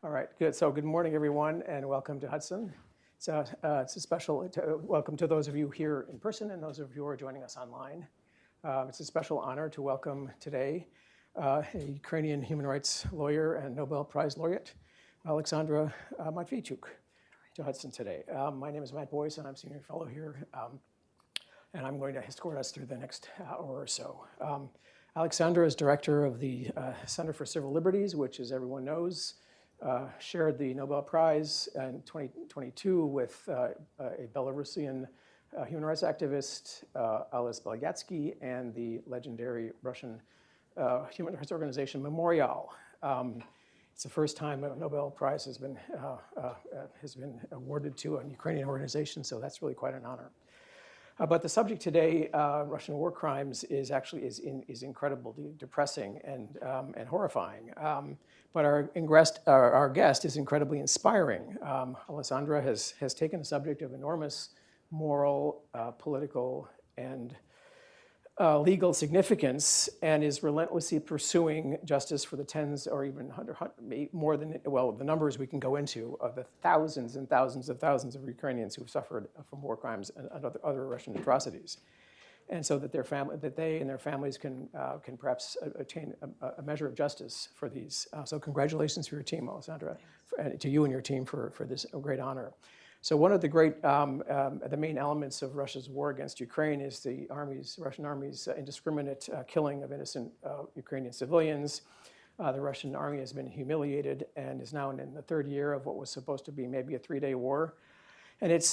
All right, good. So good morning, everyone, and welcome to Hudson. So it's a special welcome to those of you here in person and those of you who are joining us online. It's a special honor to welcome today a Ukrainian human rights lawyer and Nobel Prize laureate, Oleksandra Matviichuk, to Hudson today. My name is Matt Boyce, and I'm senior fellow here, and I'm going to escort us through the next hour or so. Oleksandra is director of the Center for Civil Liberties, which, as everyone knows, shared the Nobel Prize in 2022 with a Belarusian human rights activist, Ales Bialiatski, and the legendary Russian human rights organization Memorial. It's the first time a Nobel Prize has been awarded to a Ukrainian organization, so that's really quite an honor. But the subject today, Russian war crimes, is incredibly depressing and horrifying. But our guest is incredibly inspiring. Oleksandra has taken a subject of enormous moral, political, and legal significance, and is relentlessly pursuing justice for the tens or even more than, well, the numbers we can go into of the thousands and thousands of Ukrainians who have suffered from war crimes and other Russian atrocities. And so that they and their families can perhaps attain a measure of justice for these. So congratulations to your team, Oleksandra, and to you and your team for this great honor. So one of the the main elements of Russia's war against Ukraine is the Russian army's indiscriminate killing of innocent Ukrainian civilians. The Russian army has been humiliated and is now in the third year of what was supposed to be maybe a 3-day war. And it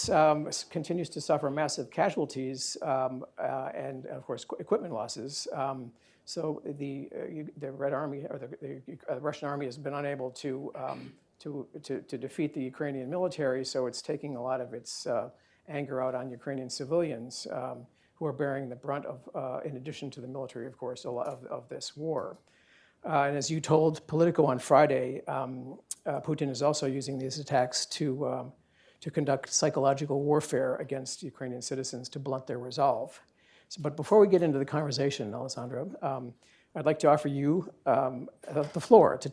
continues to suffer massive casualties and, of course, equipment losses. So the Red Army, or the Russian army, has been unable to defeat the Ukrainian military, so it's taking a lot of its anger out on Ukrainian civilians who are bearing the brunt of, in addition to the military, of course, a lot of this war. And as you told Politico on Friday, Putin is also using these attacks to conduct psychological warfare against Ukrainian citizens to blunt their resolve. But before we get into the conversation, Oleksandra, I'd like to offer you the floor to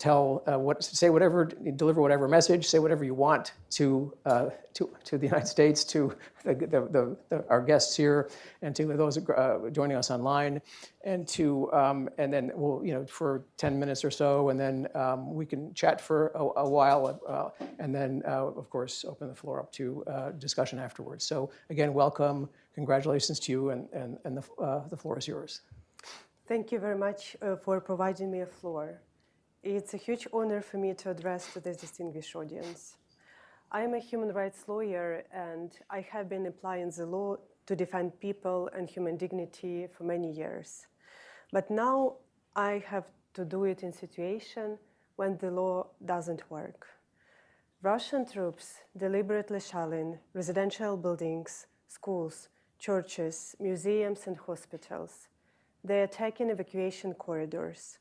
deliver whatever message, say whatever you want to the United States, to our guests here, and to those joining us online, and then we'll for 10 minutes or so, and then we can chat for a while, and then of course open the floor up to discussion afterwards. So again, welcome, congratulations to you, and the floor is yours. Thank you very much for providing me a floor. It's a huge honor for me to address to this distinguished audience. I am a human rights lawyer, and I have been applying the law to defend people and human dignity for many years. But now I have to do it in a situation when the law doesn't work. Russian troops deliberately shelling residential buildings, schools, churches, museums, and hospitals. They are attacking evacuation corridors.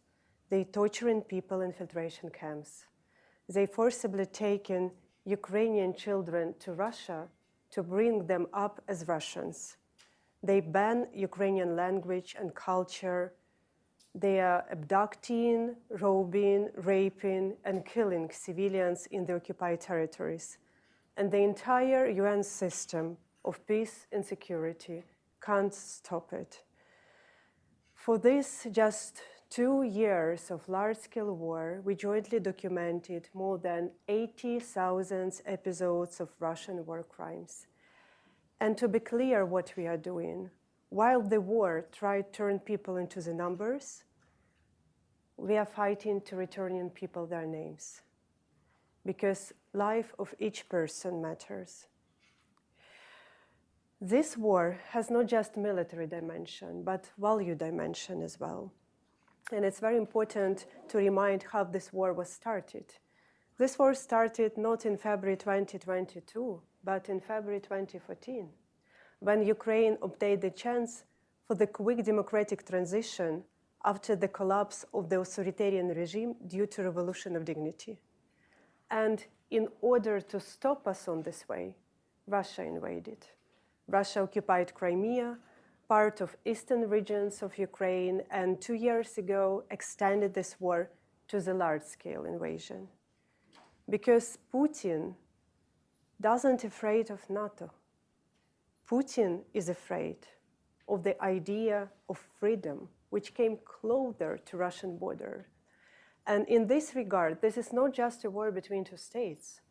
They torturing people in filtration camps. They forcibly taking Ukrainian children to Russia to bring them up as Russians. They ban Ukrainian language and culture. They are abducting, robbing, raping, and killing civilians in the occupied territories. And the entire UN system of peace and security can't stop it. For this just 2 years of large-scale war, we jointly documented more than 80,000 episodes of Russian war crimes. And to be clear what we are doing, while the war tried to turn people into the numbers, we are fighting to return people their names, because life of each person matters. This war has not just military dimension, but value dimension as well. And it's very important to remind how this war was started. This war started not in February 2022, but in February 2014, when Ukraine obtained the chance for the quick democratic transition after the collapse of the authoritarian regime due to revolution of dignity. And in order to stop us on this way, Russia invaded. Russia occupied Crimea, part of eastern regions of Ukraine, and 2 years ago extended this war to the large-scale invasion. because Putin doesn't afraid of NATO. Putin is afraid of the idea of freedom, which came closer to Russian border. And in this regard, this is not just a war between two states.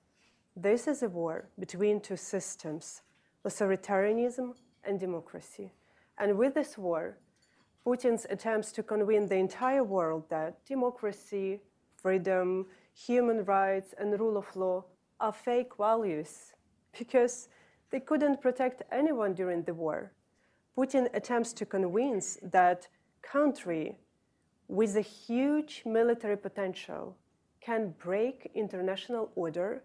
This is a war between two systems, authoritarianism and democracy. And with this war, Putin's attempts to convince the entire world that democracy, freedom, human rights, and rule of law are fake values because they couldn't protect anyone during the war. Putin attempts to convince that country with a huge military potential can break international order,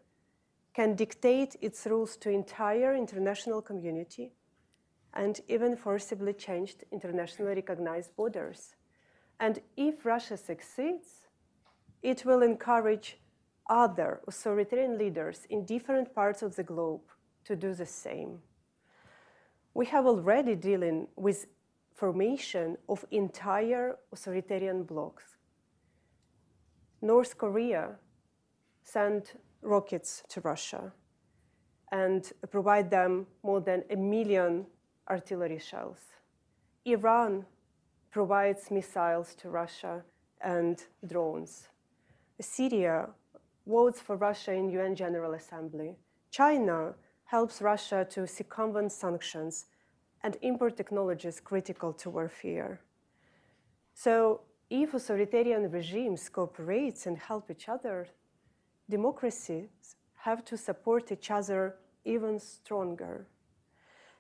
can dictate its rules to entire international community, and even forcibly changed internationally recognized borders. And if Russia succeeds, it will encourage other authoritarian leaders in different parts of the globe to do the same. We have already dealing with formation of entire authoritarian blocs. North Korea sent rockets to Russia and provide them more than 1 million artillery shells. Iran provides missiles to Russia and drones. Syria votes for Russia in UN General Assembly. China helps Russia to circumvent sanctions and import technologies critical to warfare. So if authoritarian regimes cooperate and help each other, democracies have to support each other even stronger.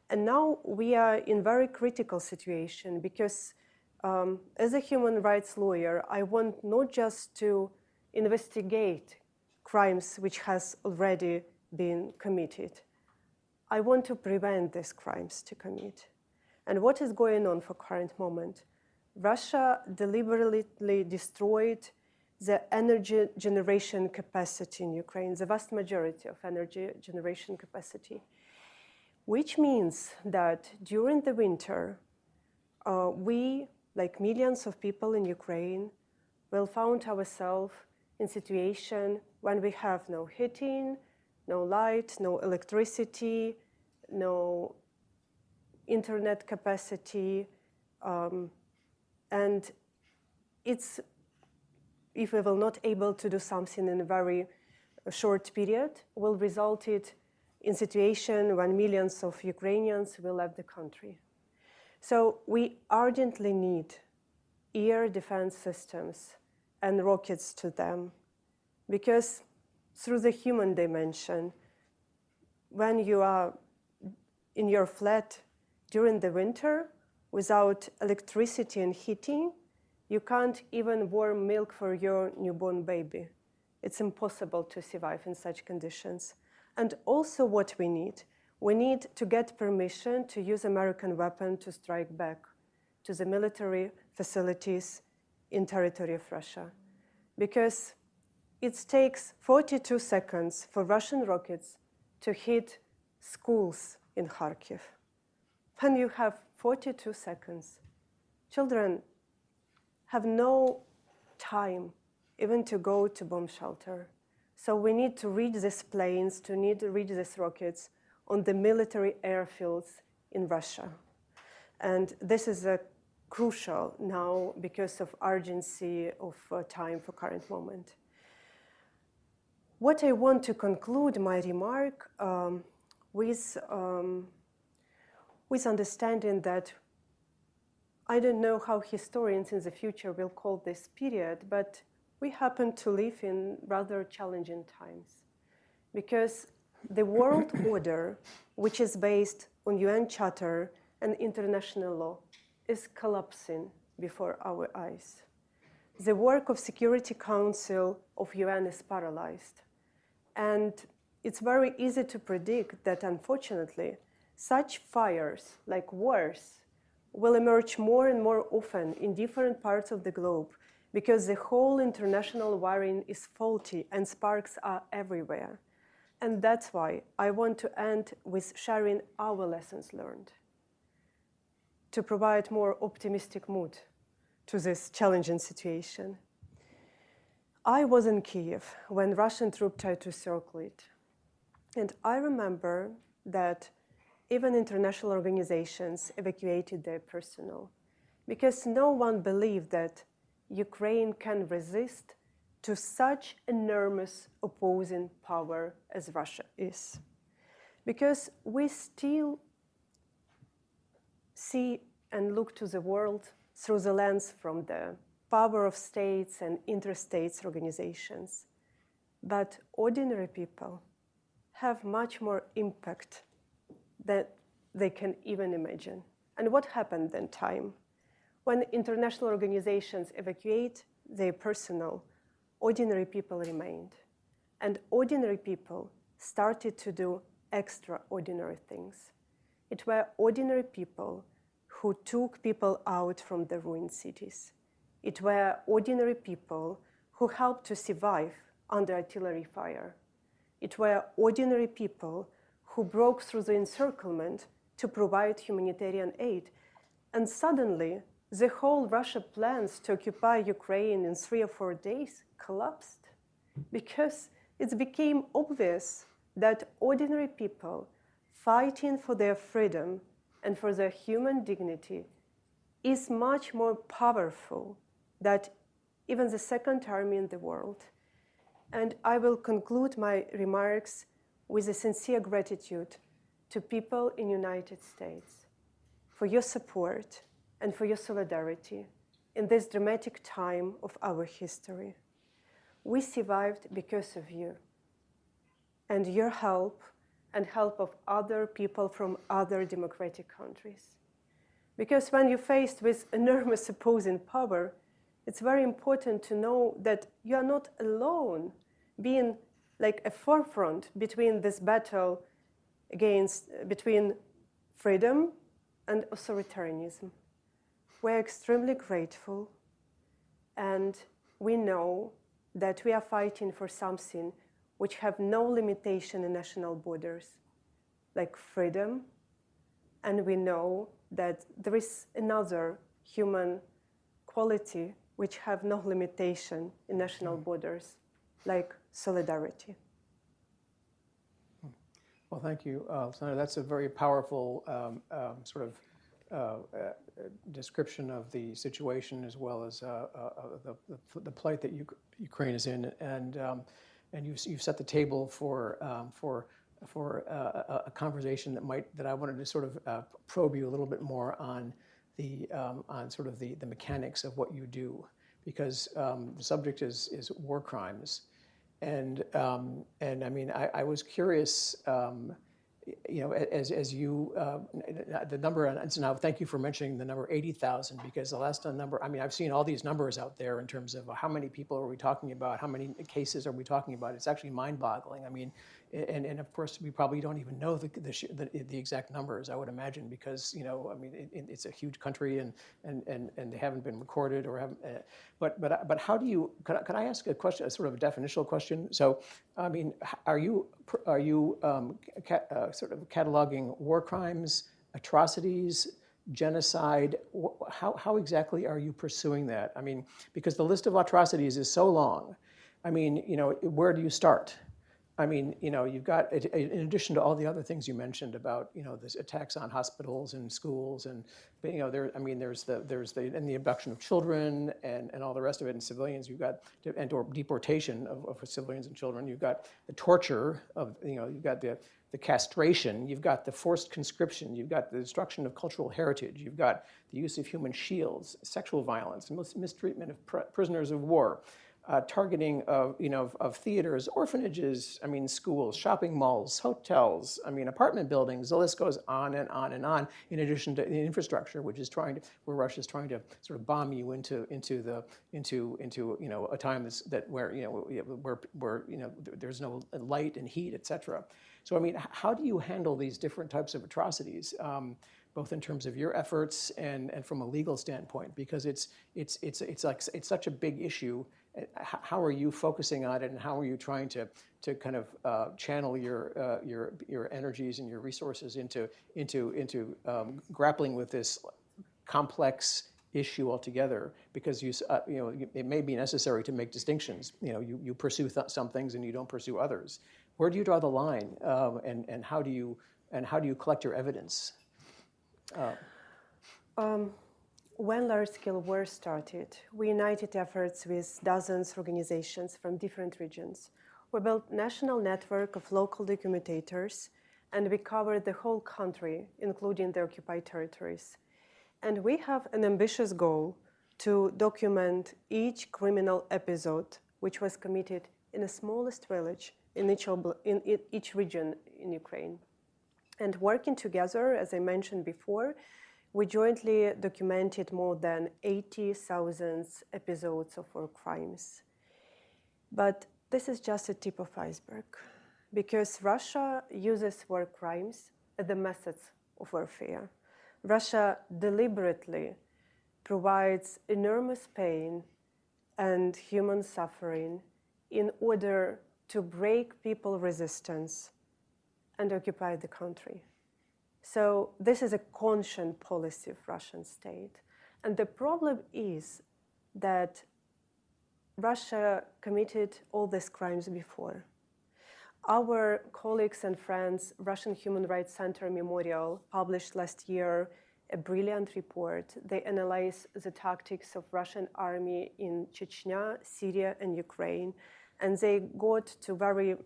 And now we are in very critical situation because as a human rights lawyer, I want not just to investigate crimes which has already been committed. I want to prevent these crimes to commit. And what is going on for current moment? Russia deliberately destroyed the energy generation capacity in Ukraine, the vast majority of energy generation capacity, which means that during the winter, we, like millions of people in Ukraine, will find ourselves in situation when we have no heating, no light, no electricity, no internet capacity, and it's, if we will not able to do something in a very short period, will result it in situation when millions of Ukrainians will leave the country. So we urgently need air defense systems and rockets to them, because through the human dimension, when you are in your flat during the winter without electricity and heating, you can't even warm milk for your newborn baby. It's impossible to survive in such conditions. And also what we need to get permission to use American weapon to strike back to the military facilities in territory of Russia. Because it takes 42 seconds for Russian rockets to hit schools in Kharkiv. When you have 42 seconds, children have no time even to go to bomb shelter. So we need to reach these planes, reach these rockets on the military airfields in Russia. And this is crucial now because of urgency of time for current moment. What I want to conclude my remark with understanding that I don't know how historians in the future will call this period, but we happen to live in rather challenging times because the world order, which is based on UN Charter and international law, is collapsing before our eyes. The work of Security Council of UN is paralyzed. And it's very easy to predict that, unfortunately, such fires, like wars, will emerge more and more often in different parts of the globe because the whole international wiring is faulty and sparks are everywhere. And that's why I want to end with sharing our lessons learned to provide more optimistic mood to this challenging situation. I was in Kyiv when Russian troops tried to circle it. And I remember that even international organizations evacuated their personnel because no one believed that Ukraine can resist to such enormous opposing power as Russia is. Because we still see and look to the world through the lens from the power of states and interstate organizations. But ordinary people have much more impact than they can even imagine. And what happened in time? When international organizations evacuate their personnel, ordinary people remained. And ordinary people started to do extraordinary things. It were ordinary people who took people out from the ruined cities. It were ordinary people who helped to survive under artillery fire. It were ordinary people who broke through the encirclement to provide humanitarian aid. And suddenly, the whole Russia plans to occupy Ukraine in 3 or 4 days collapsed because it became obvious that ordinary people fighting for their freedom and for their human dignity is much more powerful than even the second army in the world. And I will conclude my remarks with a sincere gratitude to people in the United States for your support and for your solidarity in this dramatic time of our history. We survived because of you and your help and help of other people from other democratic countries. Because when you're faced with enormous opposing power, it's very important to know that you are not alone being like a forefront between this battle between freedom and authoritarianism. We're extremely grateful, and we know that we are fighting for something which have no limitation in national borders, like freedom, and we know that there is another human quality which have no limitation in national borders, like solidarity. Well, thank you, Oleksandra. That's a very powerful sort of description of the situation, as well as the plight that Ukraine is in, and you've set the table for a conversation that I wanted to sort of probe you a little bit more on sort of the mechanics of what you do, because the subject is war crimes. And I mean, I was curious, you know, as you, the number, and so now thank you for mentioning the number 80,000, because the last number, I mean, I've seen all these numbers out there in terms of how many people are we talking about, how many cases are we talking about. It's actually mind-boggling. I mean, and of course, we probably don't even know the exact numbers, I would imagine, because, you know, I mean, it's a huge country and they haven't been recorded or haven't, but how do you, can I ask a question, a sort of a definitional question? So, I mean, are you sort of cataloging war crimes, atrocities, genocide? How exactly are you pursuing that? I mean, because the list of atrocities is so long. I mean, you know, where do you start? I mean, you know, you've got, in addition to all the other things you mentioned about, you know, this attacks on hospitals and schools, and, you know, there's the abduction of children and all the rest of it, and civilians. You've got or deportation of civilians and children. You've got the torture of, you know, you've got the castration. You've got the forced conscription. You've got the destruction of cultural heritage. You've got the use of human shields, sexual violence, mistreatment of prisoners of war. Targeting of, you know, of theaters, orphanages, I mean, schools, shopping malls, hotels, I mean, apartment buildings. The list goes on and on and on. In addition to the infrastructure, which is where Russia's trying to sort of bomb you into you know, a time where you know there's no light and heat, etc. So I mean, how do you handle these different types of atrocities? Both in terms of your efforts and from a legal standpoint, because it's such a big issue. How are you focusing on it, and how are you trying to kind of channel your energies and your resources into grappling with this complex issue altogether, because it may be necessary to make distinctions. You pursue some things and you don't pursue others. Where do you draw the line, and how do you collect your evidence? When large-scale war started, we united efforts with dozens of organizations from different regions. We built a national network of local documentators, and we covered the whole country, including the occupied territories. And we have an ambitious goal to document each criminal episode which was committed in the smallest village in each region in Ukraine. And working together, as I mentioned before, we jointly documented more than 80,000 episodes of war crimes. But this is just a tip of iceberg, because Russia uses war crimes as the methods of warfare. Russia deliberately provides enormous pain and human suffering in order to break people's resistance and occupy the country. So this is a conscious policy of Russian state. And the problem is that Russia committed all these crimes before. Our colleagues and friends, Russian Human Rights Center Memorial, published last year a brilliant report. They analyzed the tactics of Russian army in Chechnya, Syria, and Ukraine. And they got to very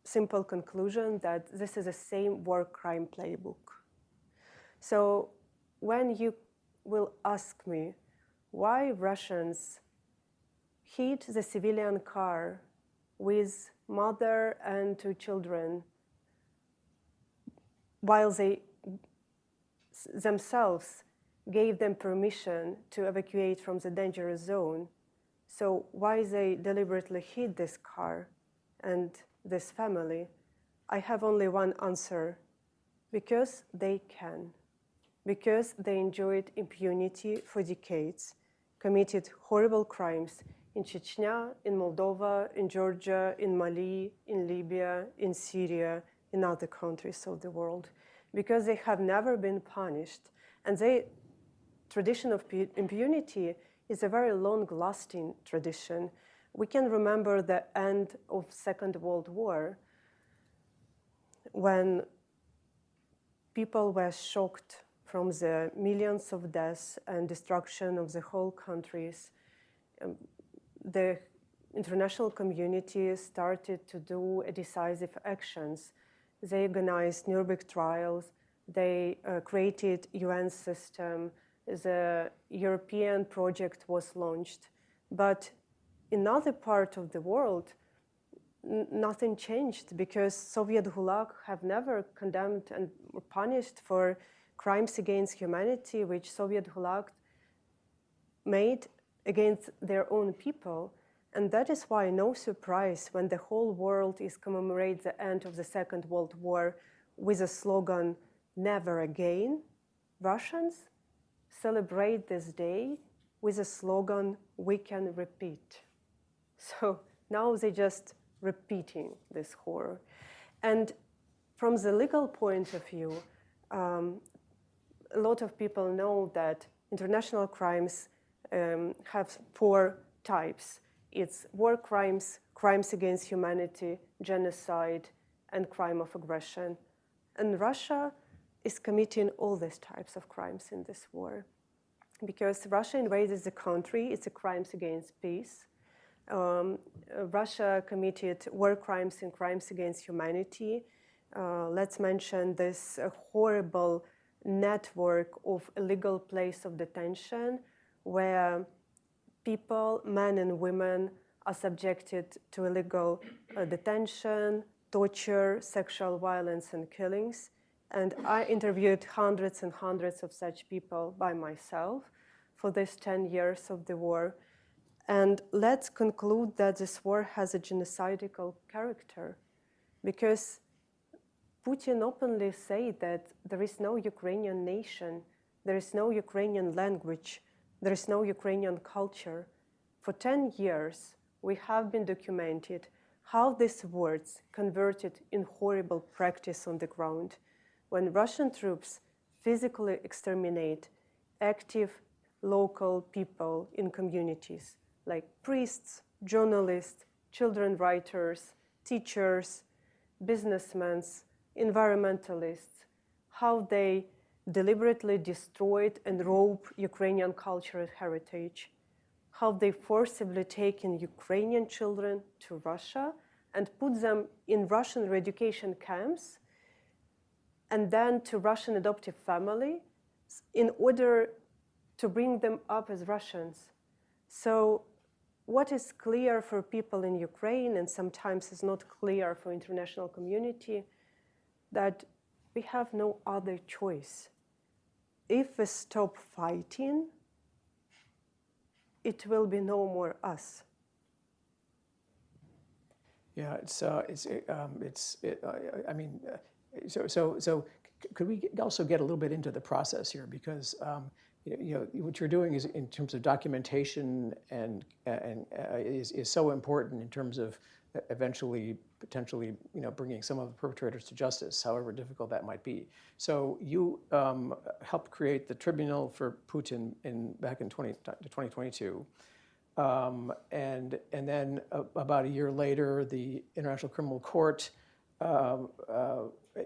simple conclusion that this is the same war crime playbook. So when you will ask me why Russians hit the civilian car with mother and two children while they themselves gave them permission to evacuate from the dangerous zone, so why they deliberately hit this car and this family, I have only one answer: because they can. Because they enjoyed impunity for decades, committed horrible crimes in Chechnya, in Moldova, in Georgia, in Mali, in Libya, in Syria, in other countries of the world, because they have never been punished. And the tradition of impunity is a very long-lasting tradition. We can remember the end of Second World War, when people were shocked from the millions of deaths and destruction of the whole countries. The international community started to do decisive actions. They organized Nuremberg trials. They created UN system. The European project was launched. But in other part of the world, nothing changed, because Soviet Gulag have never condemned and punished for crimes against humanity, which Soviet Gulag made against their own people. And that is why, no surprise, when the whole world is commemorating the end of the Second World War with a slogan, "Never again," Russians celebrate this day with a slogan, "We can repeat." So now they're just repeating this horror. And from the legal point of view, a lot of people know that international crimes have 4 types. It's war crimes, crimes against humanity, genocide, and crime of aggression. And Russia is committing all these types of crimes in this war. Because Russia invaded the country, it's a crimes against peace. Russia committed war crimes and crimes against humanity. Let's mention this horrible network of illegal place of detention, where people, men and women, are subjected to illegal detention, torture, sexual violence, and killings. And I interviewed hundreds and hundreds of such people by myself for these 10 years of the war. And let's conclude that this war has a genocidal character, because Putin openly said that there is no Ukrainian nation, there is no Ukrainian language, there is no Ukrainian culture. For 10 years, we have been documented how these words converted in horrible practice on the ground, when Russian troops physically exterminate active local people in communities, like priests, journalists, children writers, teachers, businessmen, environmentalists, how they deliberately destroyed and robbed Ukrainian cultural heritage, how they forcibly taken Ukrainian children to Russia and put them in Russian re-education camps and then to Russian adoptive families in order to bring them up as Russians. So what is clear for people in Ukraine and sometimes is not clear for international community, that we have no other choice. If we stop fighting, it will be no more us. Yeah, I mean, so could we also get a little bit into the process here, because what you're doing is in terms of documentation and is so important in terms of eventually potentially bringing some of the perpetrators to justice, however difficult that might be. So you helped create the tribunal for Putin back in 2022. And then about a year later, the International Criminal Court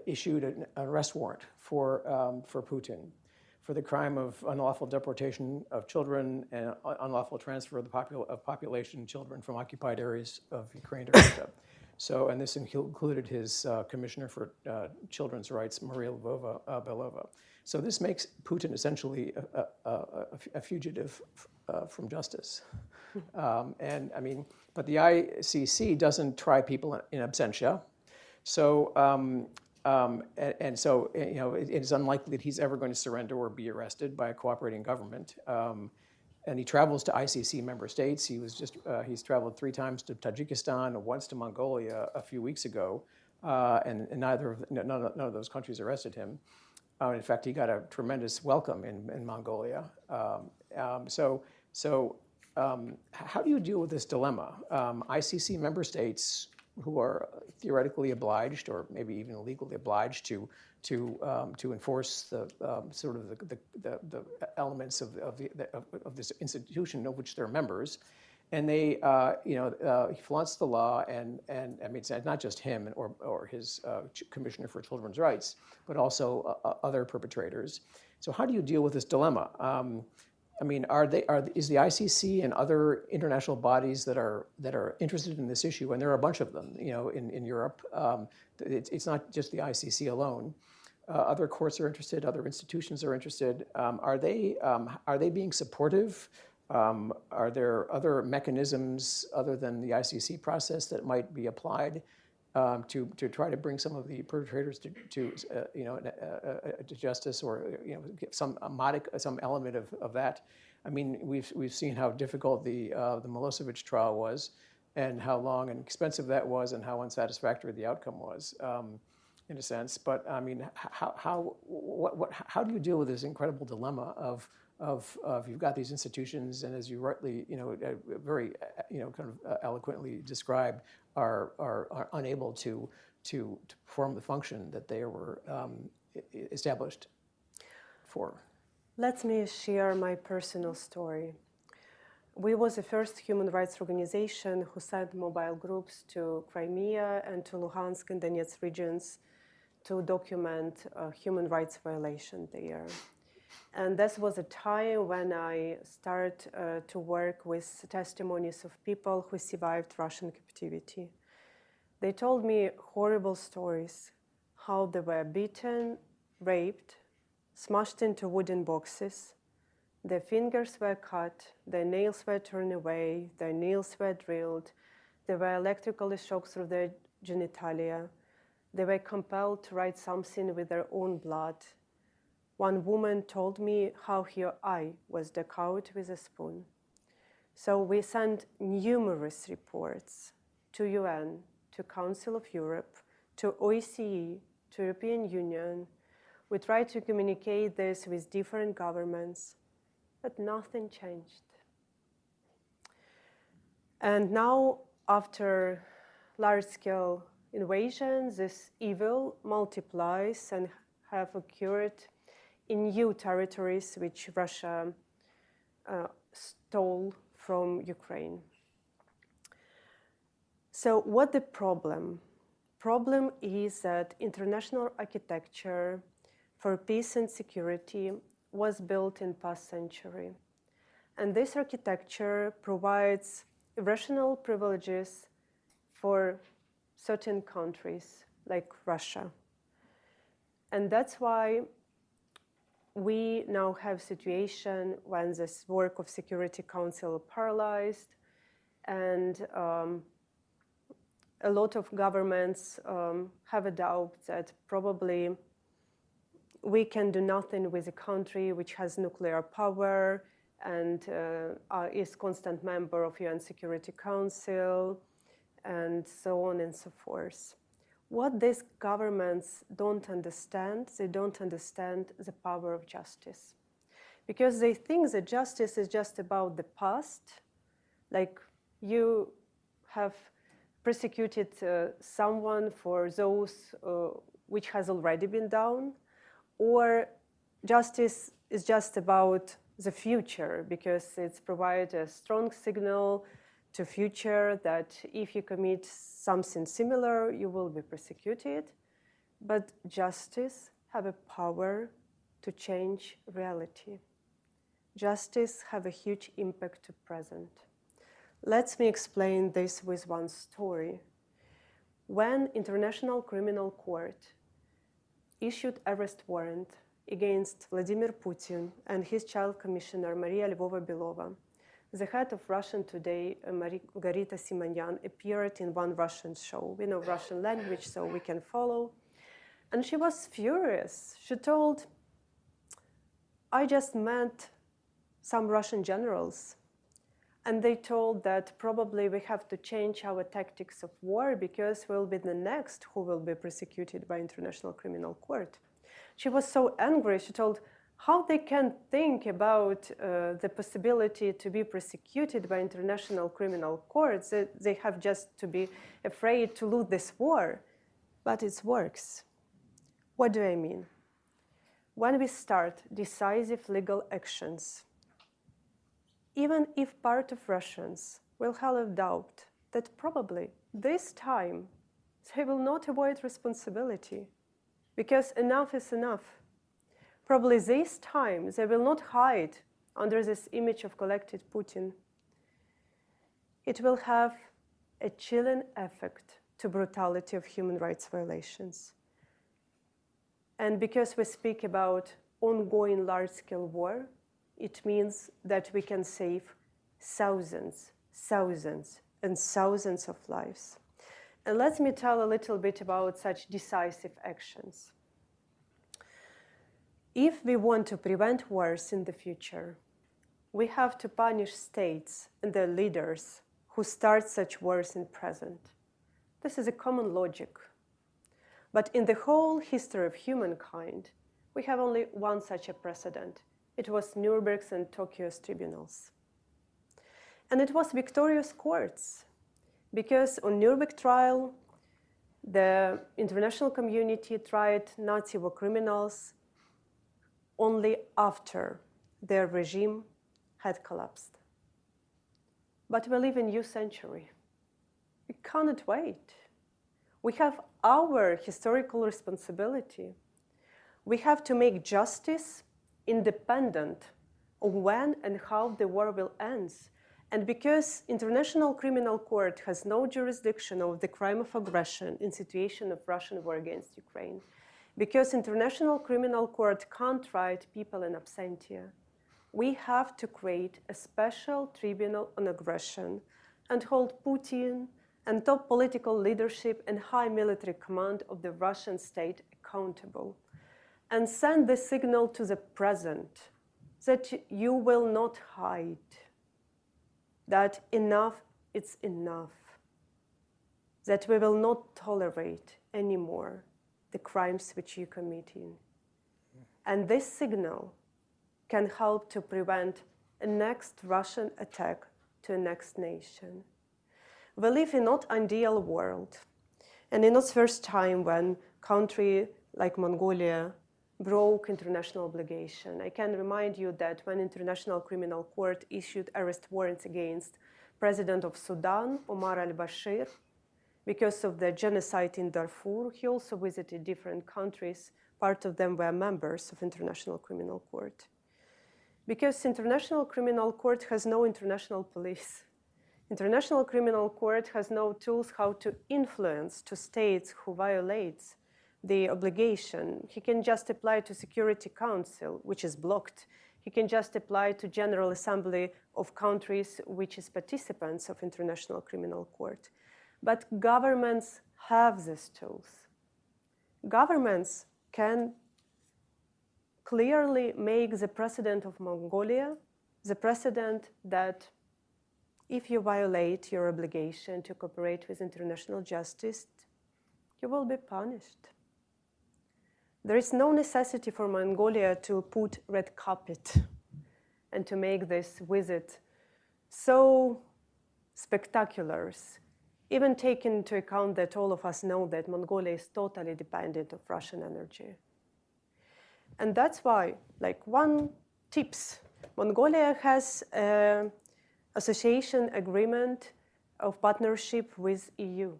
issued an arrest warrant for Putin for the crime of unlawful deportation of children and unlawful transfer of population children from occupied areas of Ukraine to Russia. So, and this included his commissioner for children's rights, Maria Belova. So this makes Putin essentially a fugitive from justice. And I mean, but the ICC doesn't try people in absentia. So, so it is unlikely that he's ever going to surrender or be arrested by a cooperating government. And he travels to ICC member states. He's traveled 3 times to Tajikistan and once to Mongolia a few weeks ago, and none of those countries arrested him. In fact, he got a tremendous welcome in Mongolia. How do you deal with this dilemma? ICC member states who are theoretically obliged, or maybe even legally obliged, to enforce the sort of the elements of this institution of which they're members, and they he flaunts the law, and I mean, it's not just him or his commissioner for children's rights, but also other perpetrators. So how do you deal with this dilemma? I mean, is the ICC and other international bodies that are interested in this issue, and there are a bunch of them, in Europe. It's not just the ICC alone. Other courts are interested. Other institutions are interested. Are they being supportive? Are there other mechanisms other than the ICC process that might be applied to try to bring some of the perpetrators to justice, or get some element of that? I mean, we've seen how difficult the Milosevic trial was, and how long and expensive that was, and how unsatisfactory the outcome was, in a sense. But I mean, how do you deal with this incredible dilemma of you've got these institutions, and as you rightly, very, kind of eloquently described, are unable to perform the function that they were established for? Let me share my personal story. We was the first human rights organization who sent mobile groups to Crimea and to Luhansk and Donetsk regions to document human rights violation there. And this was a time when I started to work with testimonies of people who survived Russian captivity. They told me horrible stories, how they were beaten, raped, smashed into wooden boxes. Their fingers were cut, their nails were torn away, their nails were drilled, they were electrically shocked through their genitalia. They were compelled to write something with their own blood. One woman told me how her eye was dug out with a spoon. So we sent numerous reports to UN, to Council of Europe, to OSCE, to European Union. We tried to communicate this with different governments, but nothing changed. And now, after large-scale invasion, this evil multiplies and have occurred in new territories which Russia stole from Ukraine. So what the problem? Problem is that international architecture for peace and security was built in past century. And this architecture provides irrational privileges for certain countries like Russia. And that's why we now have a situation when this work of Security Council paralyzed, and a lot of governments have a doubt that probably we can do nothing with a country which has nuclear power and is constant member of UN Security Council, and so on and so forth. What these governments don't understand, they don't understand the power of justice. Because they think that justice is just about the past, like you have persecuted someone for those which has already been done, or justice is just about the future, because it's provided a strong signal to future that if you commit something similar, you will be persecuted. But justice have a power to change reality. Justice have a huge impact to present. Let me explain this with one story. When International Criminal Court issued arrest warrant against Vladimir Putin and his child commissioner, Maria Lvova-Belova, the head of Russian Today, Margarita Simonyan, appeared in one Russian show. We know Russian language, so we can follow. And she was furious. She told, I just met some Russian generals, and they told that probably we have to change our tactics of war because we'll be the next who will be prosecuted by International Criminal Court. She was so angry. She told how they can think about the possibility to be prosecuted by International Criminal Courts. They have just to be afraid to lose this war. But it works. What do I mean? When we start decisive legal actions, even if part of Russians will have a doubt that probably this time they will not avoid responsibility, because enough is enough. Probably this time they will not hide under this image of collected Putin. It will have a chilling effect to brutality of human rights violations. And because we speak about ongoing large-scale war, it means that we can save thousands, thousands, and thousands of lives. And let me tell a little bit about such decisive actions. If we want to prevent wars in the future, we have to punish states and their leaders who start such wars in present. This is a common logic. But in the whole history of humankind, we have only one such a precedent. It was Nuremberg's and Tokyo's tribunals. And it was victorious courts, because on Nuremberg trial, the international community tried Nazi war criminals only after their regime had collapsed. But we live in a new century. We cannot wait. We have our historical responsibility. We have to make justice independent of when and how the war will end. And because International Criminal Court has no jurisdiction of the crime of aggression in situation of Russian war against Ukraine, because International Criminal Court can't try people in absentia, we have to create a special tribunal on aggression and hold Putin and top political leadership and high military command of the Russian state accountable, and send the signal to the present that you will not hide, that enough is enough, that we will not tolerate anymore the crimes which you're committing. And this signal can help to prevent a next Russian attack to a next nation. We live in not ideal world, and it's not first time when country like Mongolia broke international obligation. I can remind you that when International Criminal Court issued arrest warrants against President of Sudan, Omar al-Bashir, because of the genocide in Darfur, he also visited different countries. Part of them were members of International Criminal Court. Because International Criminal Court has no international police. International Criminal Court has no tools how to influence to states who violates the obligation. He can just apply to Security Council, which is blocked. He can just apply to General Assembly of countries, which is participants of International Criminal Court. But governments have these tools. Governments can clearly make the precedent of Mongolia, the precedent that if you violate your obligation to cooperate with international justice, you will be punished. There is no necessity for Mongolia to put red carpet and to make this visit so spectacular, even taking into account that all of us know that Mongolia is totally dependent on Russian energy. And that's why, like one tips, Mongolia has an association agreement of partnership with EU.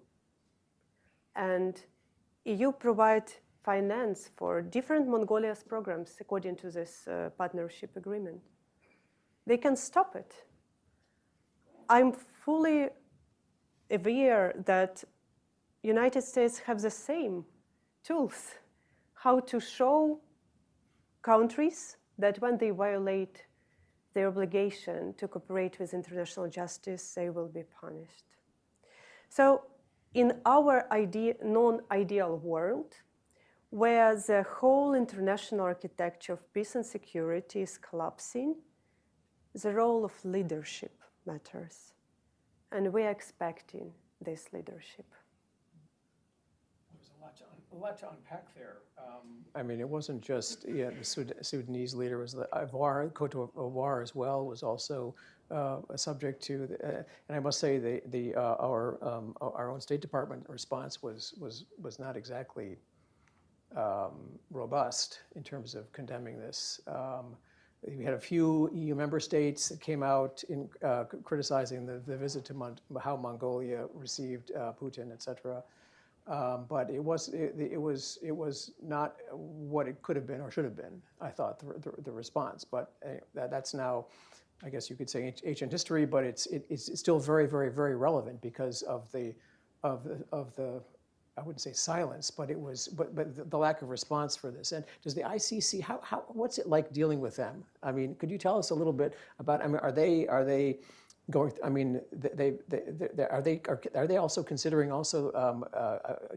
And EU provide finance for different Mongolia's programs according to this partnership agreement. They can stop it. I'm fully aware that United States have the same tools, how to show countries that when they violate their obligation to cooperate with international justice, they will be punished. So in our non-ideal world, where the whole international architecture of peace and security is collapsing, the role of leadership matters. And we are expecting this leadership. There's a lot to unpack there. I mean, it wasn't just the Sudanese leader. Was Ivoire, Cote d'Ivoire as well was also a subject to. And I must say, our own State Department response was not exactly robust in terms of condemning this. We had a few EU member states that came out in criticizing the visit to how Mongolia received Putin, et cetera. But it was not what it could have been or should have been, I thought, the response. But that's now, I guess you could say, ancient history. But it's still very, very, very relevant because of the I wouldn't say silence, but the lack of response for this. And does the ICC, what's it like dealing with them? I mean, could you tell us a little bit about? I mean, are they going? I mean, are they also considering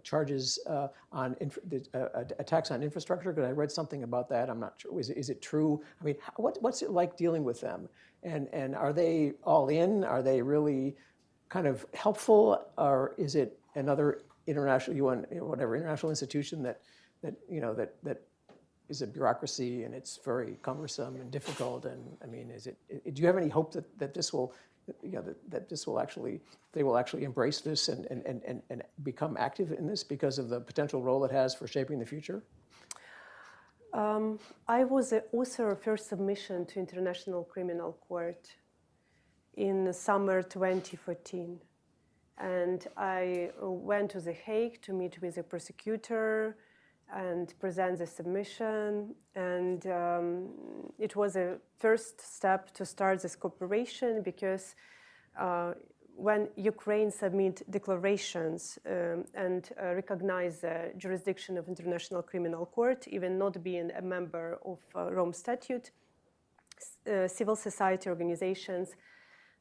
charges on attacks on infrastructure? Because I read something about that. I'm not sure. Is it true? I mean, what's it like dealing with them? And are they all in? Are they really kind of helpful, or is it another international UN, whatever international institution that is a bureaucracy and it's very cumbersome and difficult? And I mean, do you have any hope that this will, that this will actually, they will actually embrace this and become active in this because of the potential role it has for shaping the future? I was the author of first submission to International Criminal Court in summer 2014. And I went to The Hague to meet with the prosecutor and present the submission. And it was a first step to start this cooperation because when Ukraine submit declarations and recognize the jurisdiction of International Criminal Court, even not being a member of Rome Statute, civil society organizations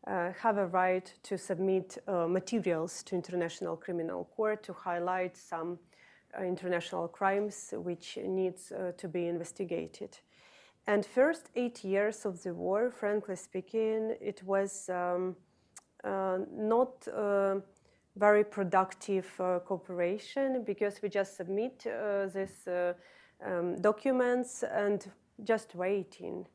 have a right to submit materials to International Criminal Court to highlight some international crimes which needs to be investigated. And first 8 years of the war, frankly speaking, it was not very productive cooperation because we just submit these documents and just waiting.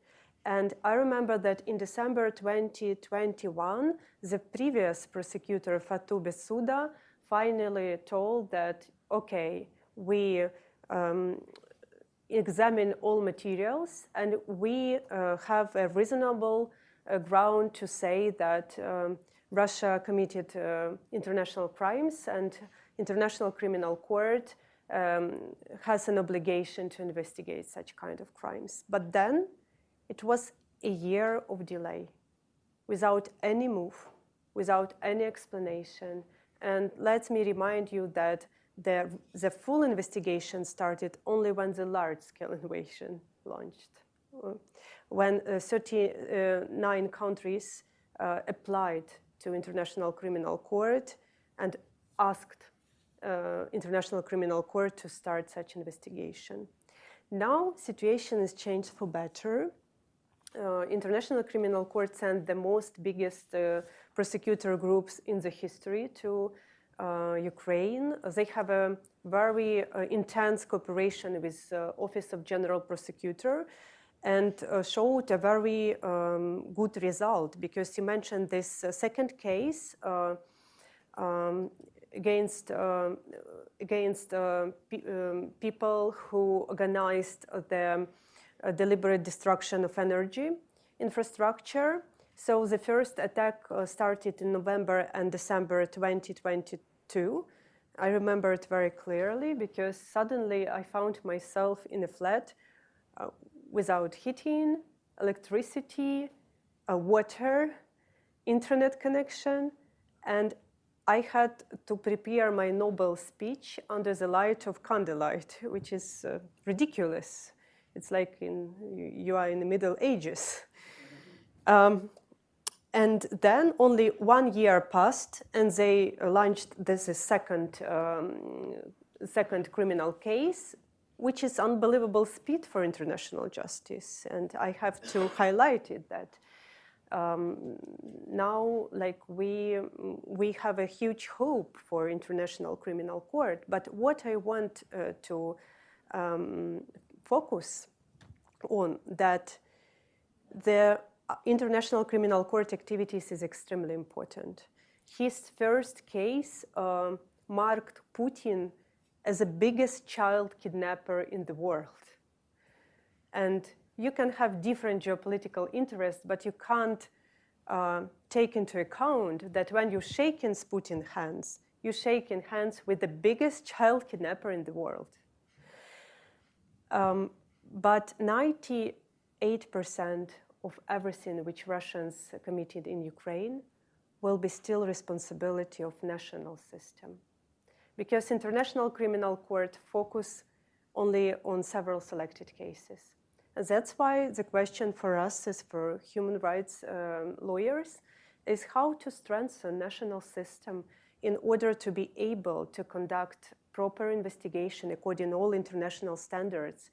And I remember that in December 2021, the previous prosecutor, Fatou Bensouda, finally told that, okay, we examine all materials, and we have a reasonable ground to say that Russia committed international crimes, and International Criminal Court has an obligation to investigate such kind of crimes. But then it was a year of delay, without any move, without any explanation. And let me remind you that the full investigation started only when the large-scale invasion launched, when 39 countries applied to International Criminal Court and asked International Criminal Court to start such investigation. Now, situation has changed for better. International Criminal Court sent the biggest prosecutor groups in the history to Ukraine. They have a very intense cooperation with Office of General Prosecutor, and showed a very good result, because you mentioned this second case against people who organized the deliberate destruction of energy infrastructure. So the first attack started in November and December 2022. I remember it very clearly because suddenly I found myself in a flat without heating, electricity, water, internet connection, and I had to prepare my Nobel speech under the light of candlelight, which is ridiculous. It's like you are in the Middle Ages. And then only 1 year passed, and they launched this second criminal case, which is unbelievable speed for international justice. And I have to highlight it that now, like we have a huge hope for International Criminal Court. But what I want to focus on, that the International Criminal Court activities is extremely important. His first case marked Putin as the biggest child kidnapper in the world. And you can have different geopolitical interests, but you can't take into account that when you shake Putin's hands, you shake in hands with the biggest child kidnapper in the world. But 98% of everything which Russians committed in Ukraine will be still responsibility of national system. Because International Criminal Court focus only on several selected cases. And that's why the question for us as for human rights lawyers is how to strengthen national system in order to be able to conduct proper investigation according to all international standards,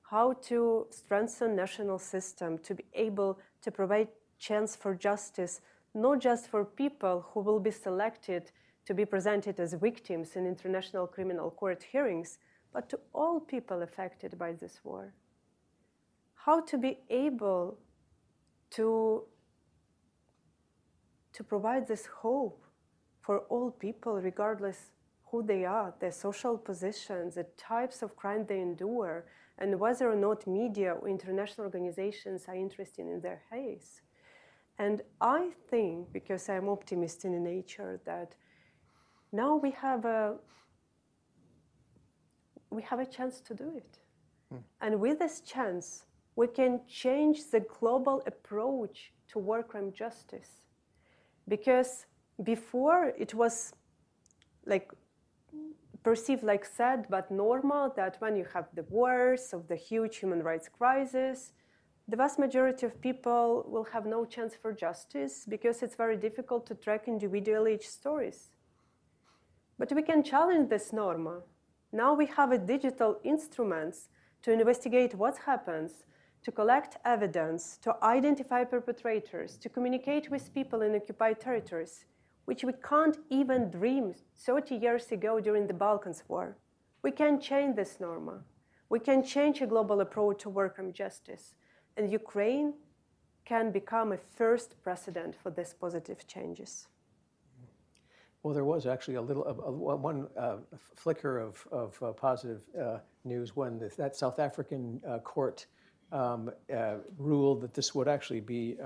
how to strengthen national system to be able to provide chance for justice, not just for people who will be selected to be presented as victims in International Criminal Court hearings, but to all people affected by this war. How to be able to provide this hope for all people, regardless who they are, their social positions, the types of crime they endure, and whether or not media or international organizations are interested in their case. And I think, because I'm optimist in nature, that now we have a chance to do it. And with this chance, we can change the global approach to war crime justice. Because before it was like perceived like sad but normal that when you have the wars of the huge human rights crisis, the vast majority of people will have no chance for justice because it's very difficult to track individually each stories. But we can challenge this norm. Now we have a digital instruments to investigate what happens, to collect evidence, to identify perpetrators, to communicate with people in occupied territories, which we can't even dream 30 years ago during the Balkans War. We can change this norm. We can change a global approach to war crime justice. And Ukraine can become a first precedent for these positive changes. Well, there was actually one flicker of positive news when that South African court ruled that this would actually be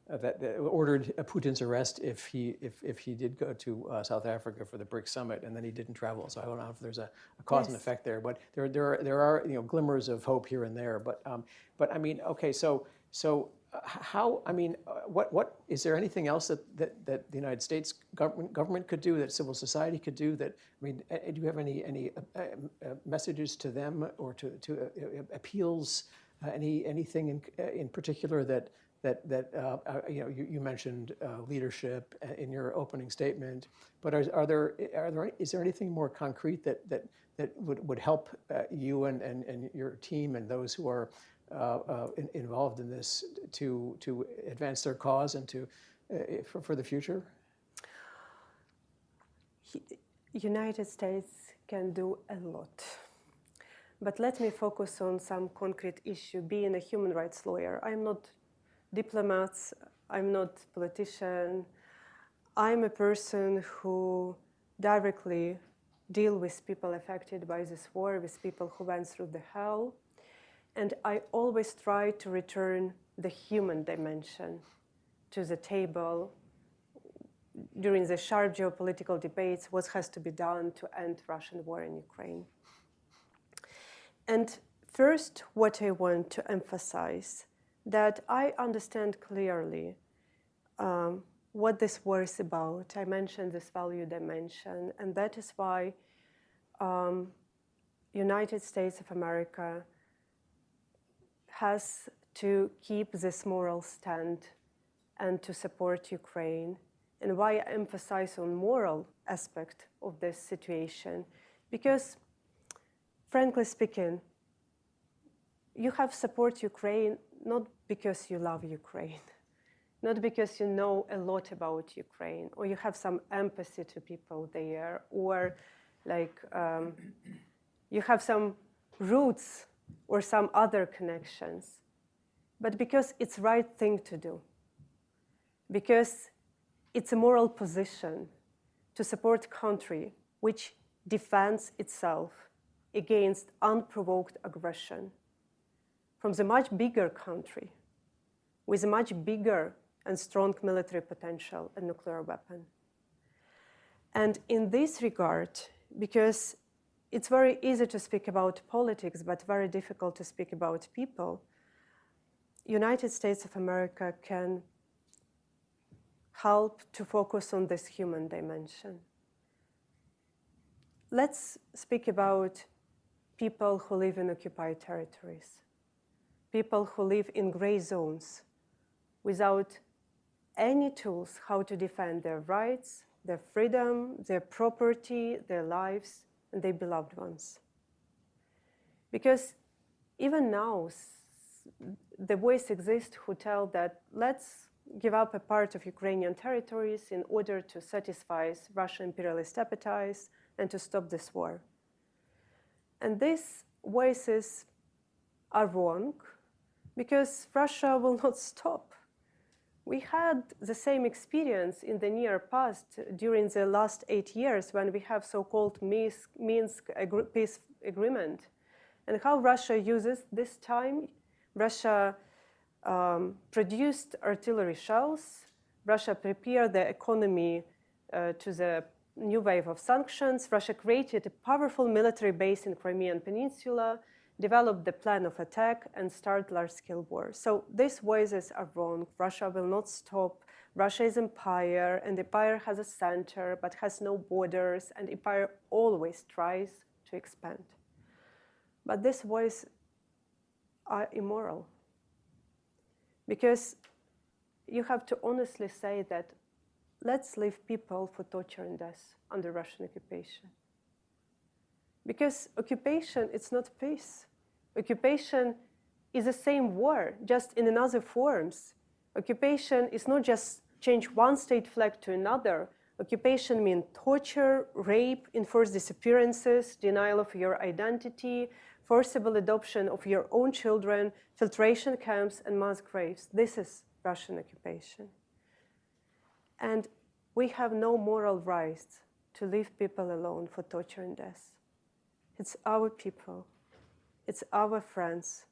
that ordered Putin's arrest if he did go to South Africa for the BRICS summit, and then he didn't travel. So I don't know if there's a cause and effect there, but there are glimmers of hope here and there. But I mean, okay, so how, I mean, what is there anything else that the United States government could do, that civil society could do? That, I mean, do you have any messages to them, or to appeals, anything in particular that you mentioned leadership in your opening statement, but is there anything more concrete that would help you and your team and those who are involved in this to advance their cause and for the future? United States can do a lot. But let me focus on some concrete issue. Being a human rights lawyer, I'm not diplomat, I'm not politician. I'm a person who directly deal with people affected by this war, with people who went through the hell. And I always try to return the human dimension to the table during the sharp geopolitical debates, what has to be done to end Russian war in Ukraine. And first, what I want to emphasize, that I understand clearly what this war is about. I mentioned this value dimension, and that is why United States of America has to keep this moral stand and to support Ukraine. And why I emphasize on moral aspect of this situation, because frankly speaking, you have support Ukraine not because you love Ukraine, not because you know a lot about Ukraine, or you have some empathy to people there, or like you have some roots or some other connections, but because it's the right thing to do, because it's a moral position to support a country which defends itself against unprovoked aggression from the much bigger country with a much bigger and strong military potential and nuclear weapon. And in this regard, because it's very easy to speak about politics, but very difficult to speak about people, United States of America can help to focus on this human dimension. Let's speak about people who live in occupied territories, people who live in gray zones without any tools how to defend their rights, their freedom, their property, their lives, and their beloved ones. Because even now, the voice exists who tell that let's give up a part of Ukrainian territories in order to satisfy Russian imperialist appetites and to stop this war. And these voices are wrong because Russia will not stop. We had the same experience in the near past during the last 8 years when we have so-called Minsk peace agreement, and how Russia uses this time. Russia produced artillery shells. Russia prepared the economy to the new wave of sanctions. Russia created a powerful military base in Crimean Peninsula, developed the plan of attack, and started large-scale war. So these voices are wrong. Russia will not stop. Russia is empire, and empire has a center, but has no borders, and empire always tries to expand. But these voices are immoral, because you have to honestly say that let's leave people for torture and death under Russian occupation. Because occupation, it's not peace. Occupation is the same war, just in another forms. Occupation is not just change one state flag to another. Occupation means torture, rape, enforced disappearances, denial of your identity, forcible adoption of your own children, filtration camps, and mass graves. This is Russian occupation. And We have no moral right to leave people alone for torture and death. It's our people, it's our friends,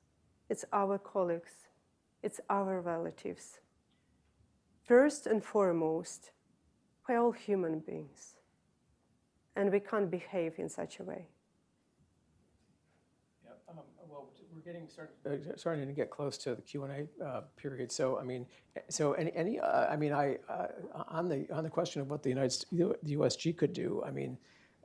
it's our colleagues, it's our relatives. First and foremost, we're all human beings, and we can't behave in such a way. Well, we're getting starting to get close to the Q&A period. So, I mean, on the question of what the USG could do, I mean,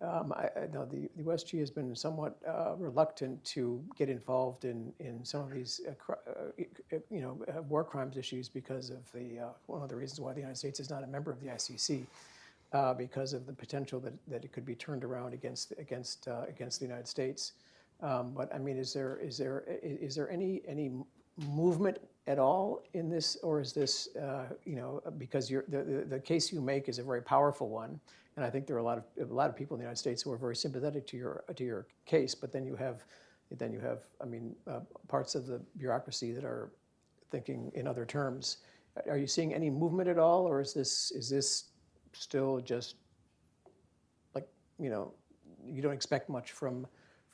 I know the USG has been somewhat reluctant to get involved in some of these, war crimes issues because of one of the reasons why the United States is not a member of the ICC, because of the potential that it could be turned around against the United States. But I mean, is there any movement at all in this, or is this because the case you make is a very powerful one, and I think there are a lot of people in the United States who are very sympathetic to your case. But then you have parts of the bureaucracy that are thinking in other terms. Are you seeing any movement at all, or is this still just like you don't expect much from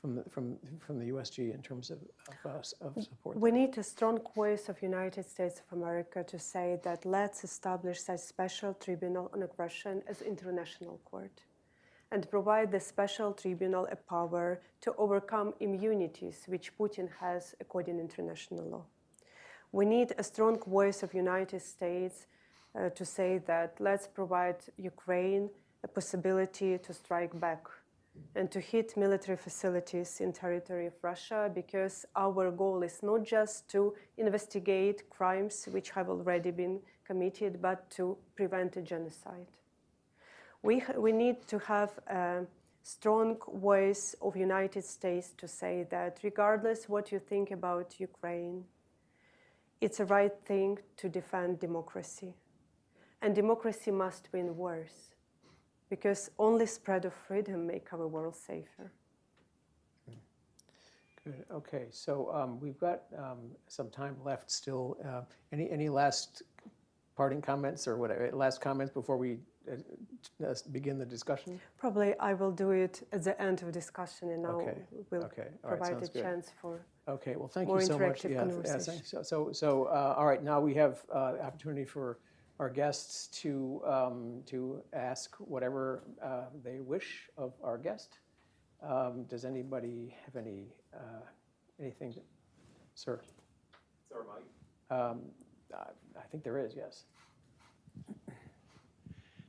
the USG in terms of support? We need a strong voice of United States of America to say that let's establish such special tribunal on aggression as international court, and provide the special tribunal a power to overcome immunities which Putin has according to international law. We need a strong voice of United States to say that let's provide Ukraine a possibility to strike back and to hit military facilities in territory of Russia, because our goal is not just to investigate crimes which have already been committed, but to prevent a genocide. We need to have a strong voice of United States to say that regardless what you think about Ukraine, it's a right thing to defend democracy. And democracy must win wars, because only spread of freedom make our world safer. Good. Okay. So we've got some time left still. Any last parting comments or whatever? Last comments before we begin the discussion? Probably I will do it at the end of discussion, and now we'll provide a chance for Okay. Well, thank you so much. Conversation. So all right. Now we have opportunity for our guests to ask whatever they wish of our guest. Does anybody have anything? Sir? Is there a mic? I think there is, yes.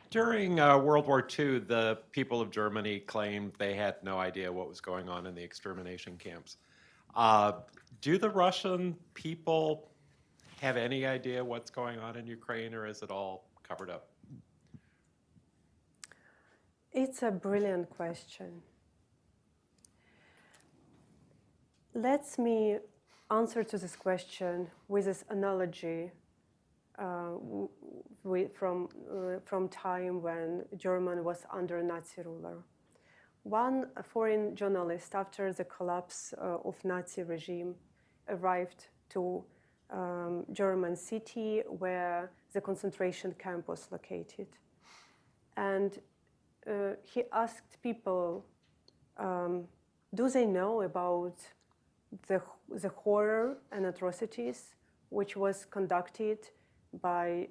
During World War II, the people of Germany claimed they had no idea what was going on in the extermination camps. Do the Russian people have any idea what's going on in Ukraine, or is it all covered up? It's a brilliant question. Let me answer to this question with this analogy from time when Germany was under Nazi ruler. One foreign journalist, after the collapse of Nazi regime, arrived to German city where the concentration camp was located. And he asked people, do they know about the horror and atrocities which was conducted by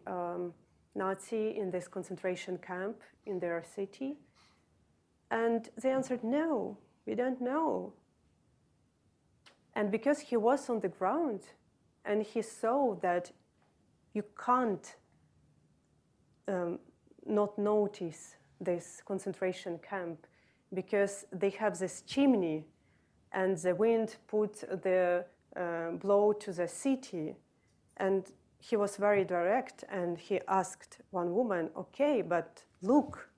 Nazi in this concentration camp in their city? And they answered, no, we don't know. And because he was on the ground and he saw that you can't not notice this concentration camp because they have this chimney and the wind put the blow to the city. And he was very direct, and he asked one woman, okay, but look,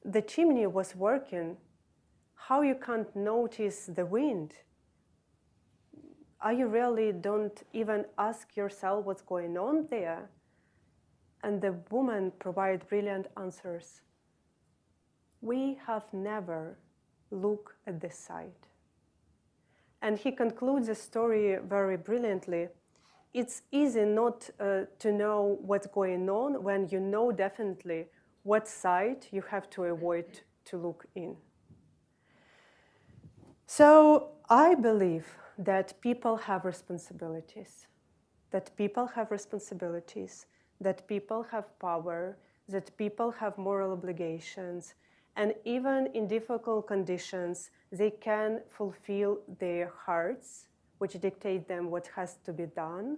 the chimney was working. How you can't notice the wind? Are you really don't even ask yourself what's going on there? And the woman provided brilliant answers. We have never looked at the site. And he concludes the story very brilliantly. it's easy not to know what's going on when you know definitely what side you have to avoid to look in. So I believe that people have responsibilities, that people have power, that people have moral obligations, and even in difficult conditions, they can fulfill their hearts, which dictate them what has to be done.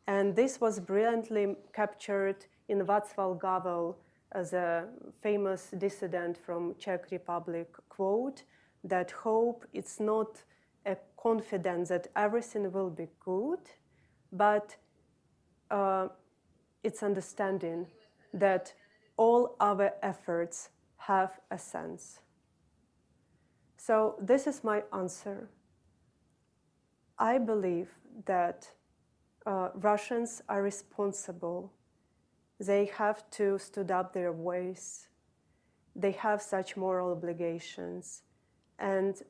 And this was brilliantly captured in Václav Havel, as a famous dissident from Czech Republic, quote, that hope is not a confidence that everything will be good, but it's understanding that all our efforts have a sense. So this is my answer. I believe that Russians are responsible. They have to stand up their voice. They have such moral obligations. And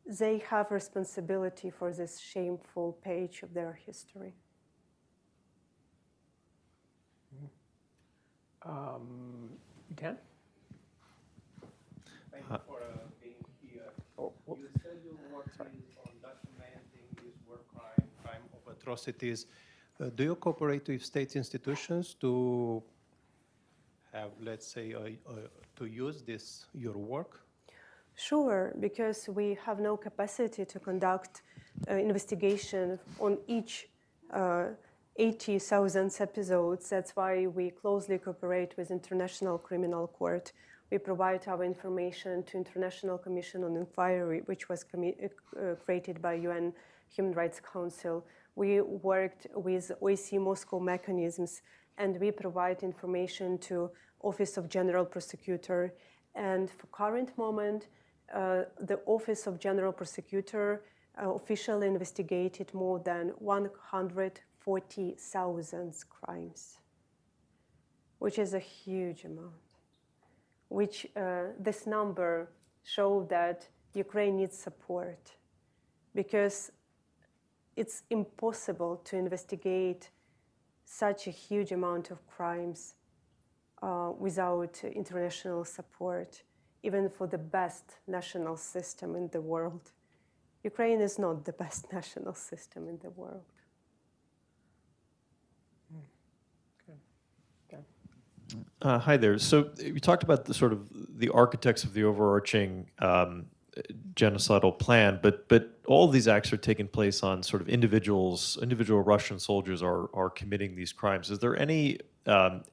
they have responsibility for this shameful page of their history. Dan? Thank you for being here. Oh, You said your work is on documenting this war crime of atrocities. Do you cooperate with state institutions to have, let's say, to use your work? Sure, because we have no capacity to conduct investigation on each 80,000 episodes. That's why we closely cooperate with International Criminal Court. We provide our information to International Commission on Inquiry, which was created by UN Human Rights Council. We worked with OSCE Moscow mechanisms, and we provide information to Office of General Prosecutor. And for current moment, the Office of General Prosecutor officially investigated more than 140,000 crimes, which is a huge amount. Which this number shows that Ukraine needs support, because it's impossible to investigate such a huge amount of crimes without international support, even for the best national system in the world. Ukraine is not the best national system in the world. Hi there. So you talked about the sort of the architects of the overarching genocidal plan, but all of these acts are taking place on sort of individual Russian soldiers are committing these crimes. Is there any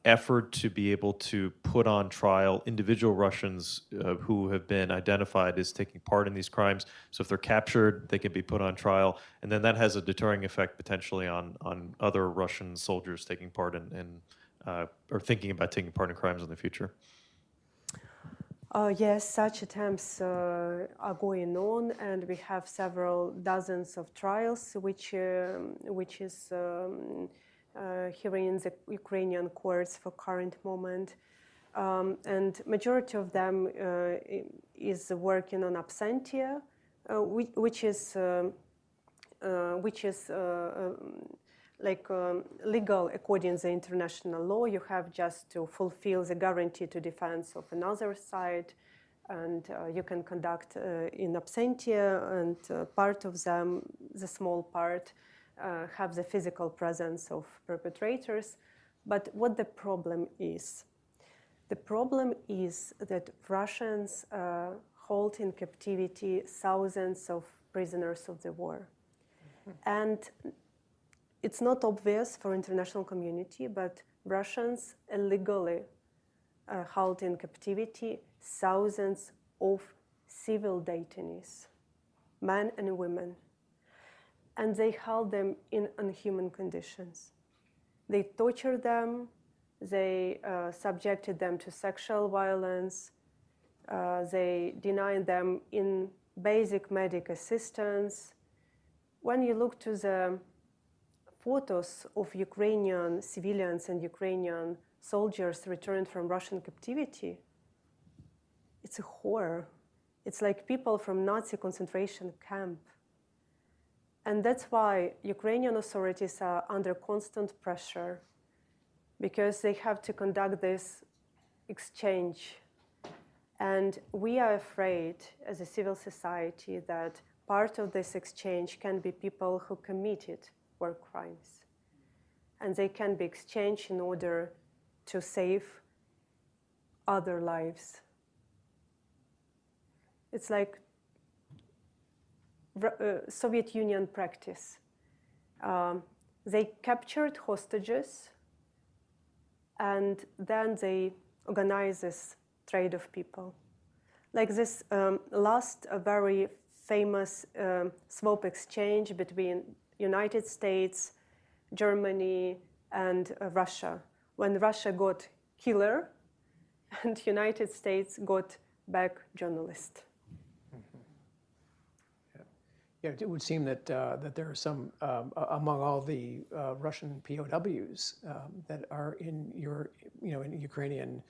effort to be able to put on trial individual Russians who have been identified as taking part in these crimes? So if they're captured, they can be put on trial, and then that has a deterring effect potentially on other Russian soldiers taking part in or thinking about taking part in crimes in the future? Yes, such attempts are going on, and we have several dozens of trials, which is hearing in the Ukrainian courts for current moment, and majority of them is working on absentia, which is legal according to the international law. You have just to fulfill the guarantee to defense of another side, and you can conduct in absentia, and part of them, the small part, have the physical presence of perpetrators. But what the problem is? The problem is that Russians hold in captivity thousands of prisoners of the war. And it's not obvious for international community, but Russians illegally held in captivity thousands of civil detainees, men and women. And they held them in inhuman conditions. They tortured them, they subjected them to sexual violence, they denied them in basic medical assistance. When you look to the photos of Ukrainian civilians and Ukrainian soldiers returned from Russian captivity, it's a horror. It's like people from Nazi concentration camp. And that's why Ukrainian authorities are under constant pressure, because they have to conduct this exchange. And we are afraid as a civil society that part of this exchange can be people who committed war crimes. And they can be exchanged in order to save other lives. It's like Soviet Union practice. They captured hostages, and then they organize this trade of people. Like this last very famous swap exchange between United States, Germany, and Russia, when Russia got killer and United States got back journalist. Yeah, it would seem that that there are some among all the Russian POWs that are in in Ukrainian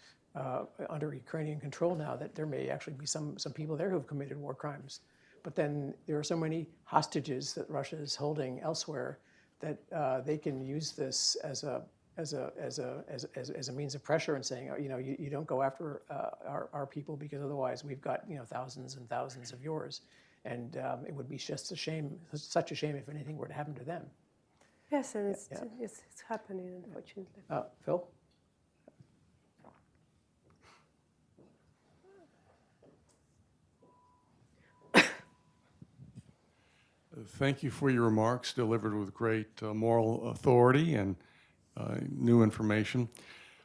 under Ukrainian control now, that there may actually be some people there who have committed war crimes. But then there are so many hostages that Russia is holding elsewhere that they can use this as a means of pressure and saying, you don't go after our people, because otherwise we've got thousands and thousands of yours. And it would be just a shame, such a shame if anything were to happen to them. Yes, and it's happening, unfortunately. Phil? Thank you for your remarks, delivered with great moral authority and new information.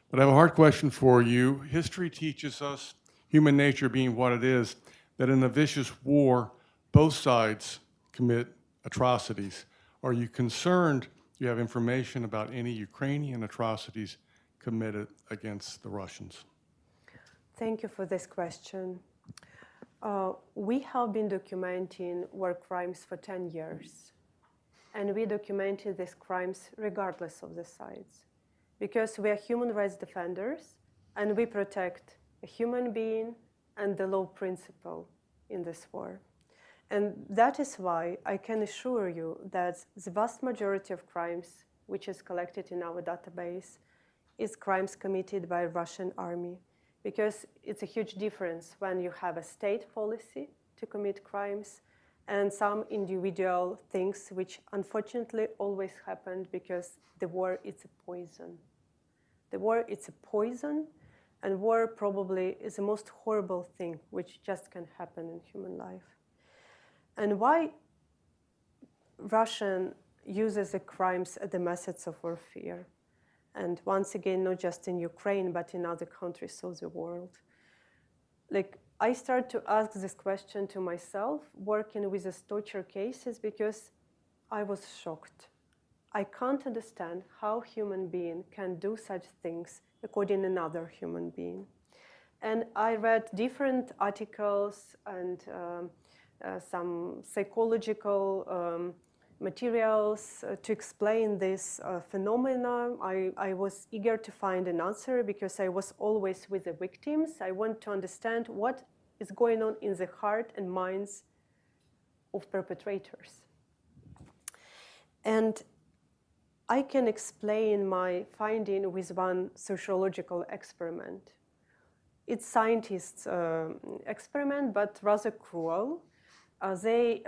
But I have a hard question for you. History teaches us, human nature being what it is, that in a vicious war, both sides commit atrocities. Are you concerned, do you have information about any Ukrainian atrocities committed against the Russians? Thank you for this question. We have been documenting war crimes for 10 years. And we documented these crimes regardless of the sides. Because we are human rights defenders, and we protect a human being and the law principle in this war. And that is why I can assure you that the vast majority of crimes which is collected in our database is crimes committed by Russian army. Because it's a huge difference when you have a state policy to commit crimes and some individual things which unfortunately always happened because the war is a poison. The war is a poison, and war probably is the most horrible thing which just can happen in human life. And why Russian uses the crimes as the methods of warfare? And once again, not just in Ukraine, but in other countries of the world. Like, I started to ask this question to myself, working with these torture cases, because I was shocked. I can't understand how a human being can do such things according to another human being. And I read different articles and some psychological materials to explain this phenomena. I was eager to find an answer because I was always with the victims. I want to understand what is going on in the heart and minds of perpetrators. And I can explain my finding with one sociological experiment. It's scientists' experiment, but rather cruel. They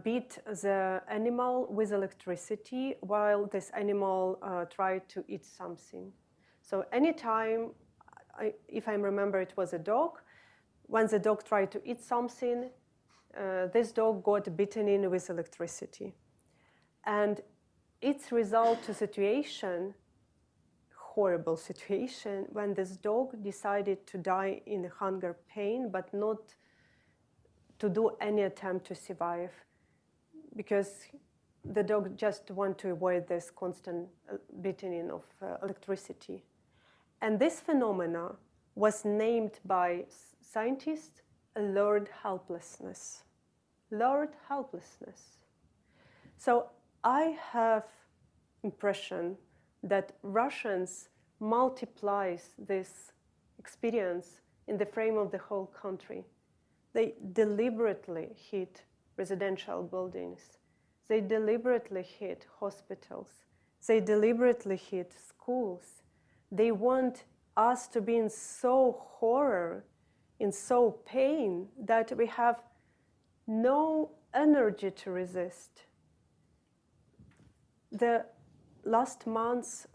beat the animal with electricity while this animal tried to eat something. So anytime, if I remember, it was a dog, when the dog tried to eat something, this dog got beaten in with electricity. And its result to situation, horrible situation, when this dog decided to die in hunger pain, but not to do any attempt to survive, because the dog just wanted to avoid this constant beating of electricity. And this phenomena was named by scientists learned helplessness. Learned helplessness. So I have impression that Russians multiplies this experience in the frame of the whole country. They deliberately hit residential buildings. They deliberately hit hospitals. They deliberately hit schools. They want us to be in so horror, in so pain, that we have no energy to resist. The last months,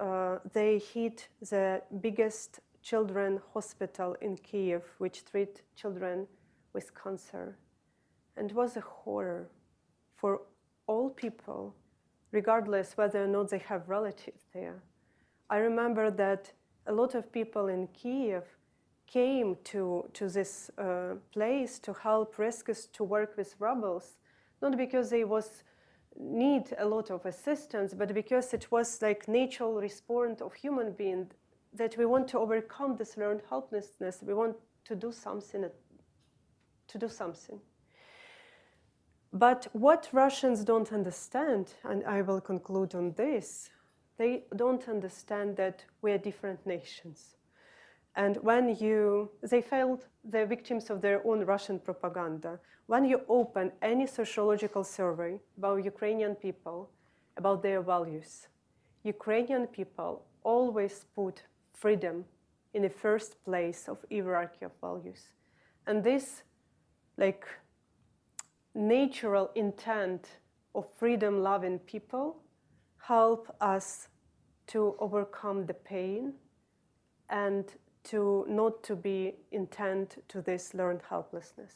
they hit the biggest children hospital in Kyiv, which treat children with cancer. And it was a horror for all people, regardless whether or not they have relatives there. I remember that a lot of people in Kyiv came to this place to help rescues, to work with rebels, not because they need a lot of assistance, but because it was like natural response of human being that we want to overcome this learned helplessness. We want to do something. But what Russians don't understand, and I will conclude on this, they don't understand that we are different nations. And when they felt they're victims of their own Russian propaganda. When you open any sociological survey about Ukrainian people, about their values, Ukrainian people always put freedom in the first place of hierarchy of values. And this, like, natural intent of freedom-loving people help us to overcome the pain and to not to be intent to this learned helplessness.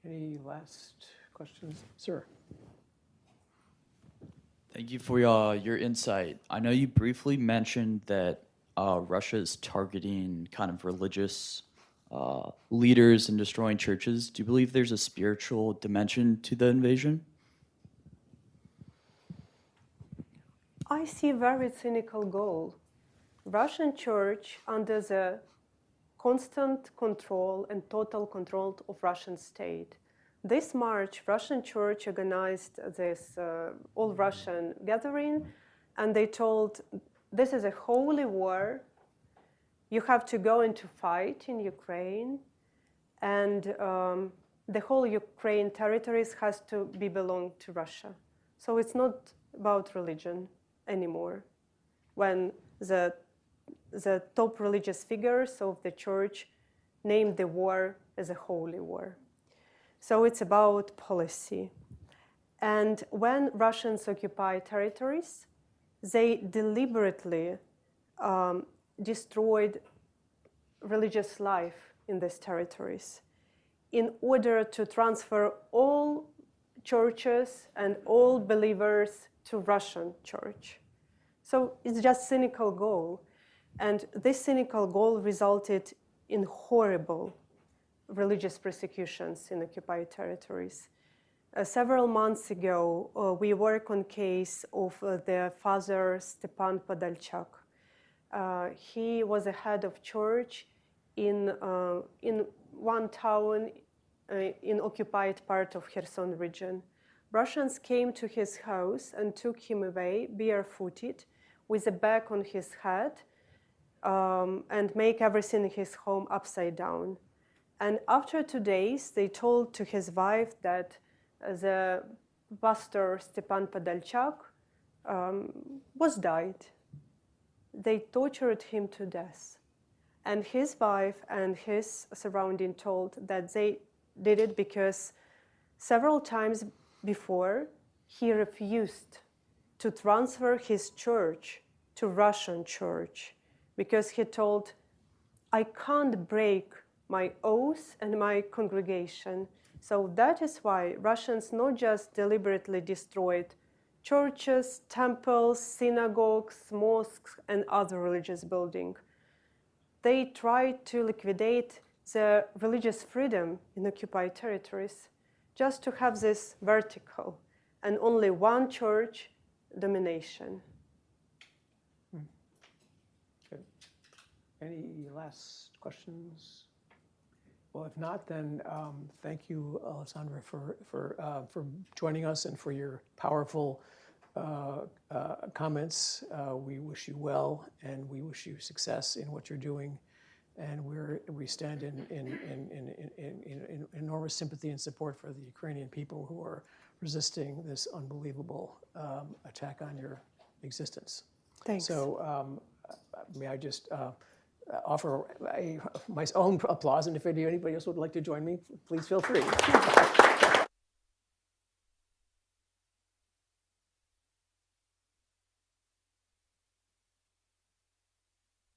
Any last questions? Sir. Thank you for your insight. I know you briefly mentioned that Russia is targeting kind of religious leaders and destroying churches. Do you believe there's a spiritual dimension to the invasion? I see a very cynical goal. Russian church under the constant control and total control of Russian state. This March, Russian church organized this all-Russian gathering, and they told, this is a holy war. You have to go into fight in Ukraine, and the whole Ukraine territories has to belong to Russia. So it's not about religion anymore. When the top religious figures of the church named the war as a holy war. So it's about policy. And when Russians occupy territories, they deliberately destroyed religious life in these territories in order to transfer all churches and all believers to Russian church. So it's just cynical goal. And this cynical goal resulted in horrible religious persecutions in occupied territories. Several months ago, we worked on case of the father Stepan Podolchak. He was a head of church in one town in occupied part of Kherson region. Russians came to his house and took him away barefooted with a bag on his head and make everything in his home upside down. And after 2 days, they told to his wife that the pastor Stepan Podolchak was died. They tortured him to death. And his wife and his surrounding told that they did it because several times before he refused to transfer his church to Russian church because he told, I can't break my oath and my congregation. So that is why Russians not just deliberately destroyed churches, temples, synagogues, mosques, and other religious buildings. They tried to liquidate the religious freedom in occupied territories just to have this vertical and only one church domination. Good. Any last questions? Well, if not, then thank you, Oleksandra, for joining us and for your powerful comments. We wish you well, and we wish you success in what you're doing. And we stand in enormous sympathy and support for the Ukrainian people who are resisting this unbelievable attack on your existence. Thanks. So may I just offer my own applause, and if anybody else would like to join me, please feel free.